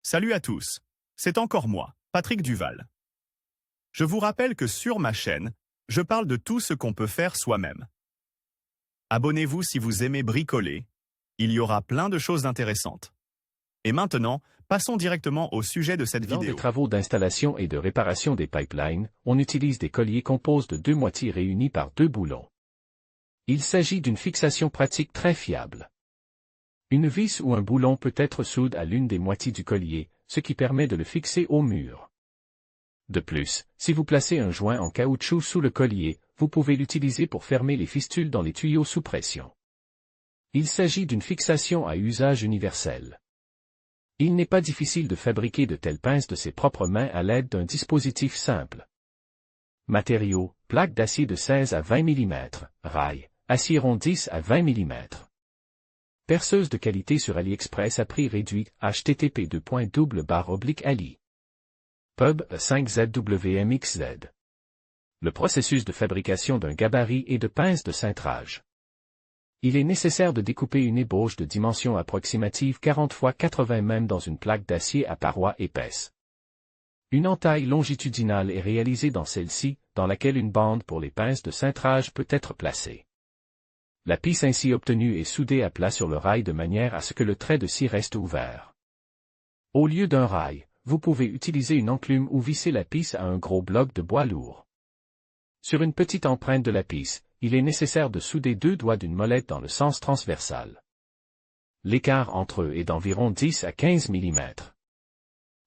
Salut à tous, c'est encore moi, Patrick Duval. Je vous rappelle que sur ma chaîne, je parle de tout ce qu'on peut faire soi-même. Abonnez-vous si vous aimez bricoler, il y aura plein de choses intéressantes. Et maintenant, passons directement au sujet de cette Lors vidéo. des travaux d'installation et de réparation des pipelines, on utilise des colliers composés de deux moitiés réunies par deux boulons. Il s'agit d'une fixation pratique très fiable. Une vis ou un boulon peut être soudé à l'une des moitiés du collier, ce qui permet de le fixer au mur. De plus, si vous placez un joint en caoutchouc sous le collier, vous pouvez l'utiliser pour fermer les fistules dans les tuyaux sous pression. Il s'agit d'une fixation à usage universel. Il n'est pas difficile de fabriquer de telles pinces de ses propres mains à l'aide d'un dispositif simple. Matériaux, plaques d'acier de 16 à 20 mm, rail, acier rond 10 à 20 mm. Perceuse de qualité sur AliExpress à prix réduit, http://ali. Pub 5ZWMXZ. Le processus de fabrication d'un gabarit et de pince de cintrage. Il est nécessaire de découper une ébauche de dimension approximative 40 x 80 mm dans une plaque d'acier à parois épaisses. Une entaille longitudinale est réalisée dans celle-ci, dans laquelle une bande pour les pinces de cintrage peut être placée. La pisse ainsi obtenue est soudée à plat sur le rail de manière à ce que le trait de scie reste ouvert. Au lieu d'un rail, vous pouvez utiliser une enclume ou visser la pisse à un gros bloc de bois lourd. Sur une petite empreinte de la pisse, il est nécessaire de souder deux doigts d'une molette dans le sens transversal. L'écart entre eux est d'environ 10 à 15 mm.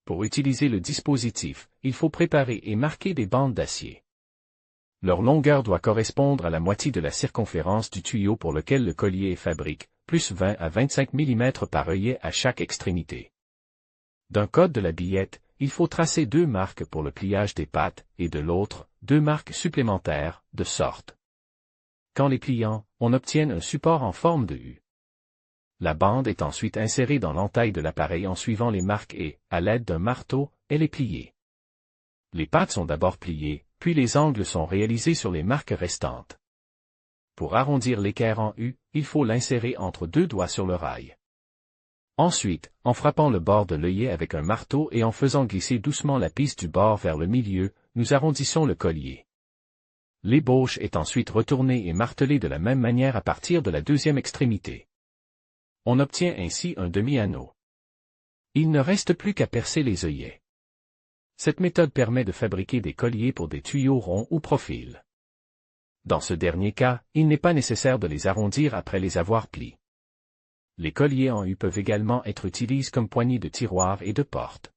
Pour utiliser le dispositif, il faut préparer et marquer des bandes d'acier. Leur longueur doit correspondre à la moitié de la circonférence du tuyau pour lequel le collier est fabriqué, plus 20 à 25 mm par œillet à chaque extrémité. D'un code de la billette, il faut tracer deux marques pour le pliage des pattes, et de l'autre, deux marques supplémentaires, de sorte qu'en les pliant, on obtienne un support en forme de U. La bande est ensuite insérée dans l'entaille de l'appareil en suivant les marques et, à l'aide d'un marteau, elle est pliée. Les pattes sont d'abord pliées, puis les angles sont réalisés sur les marques restantes. Pour arrondir l'équerre en U, il faut l'insérer entre deux doigts sur le rail. Ensuite, en frappant le bord de l'œillet avec un marteau et en faisant glisser doucement la pisse du bord vers le milieu, nous arrondissons le collier. L'ébauche est ensuite retournée et martelée de la même manière à partir de la deuxième extrémité. On obtient ainsi un demi-anneau. Il ne reste plus qu'à percer les œillets. Cette méthode permet de fabriquer des colliers pour des tuyaux ronds ou profils. Dans ce dernier cas, il n'est pas nécessaire de les arrondir après les avoir pliés. Les colliers en U peuvent également être utilisés comme poignées de tiroirs et de portes.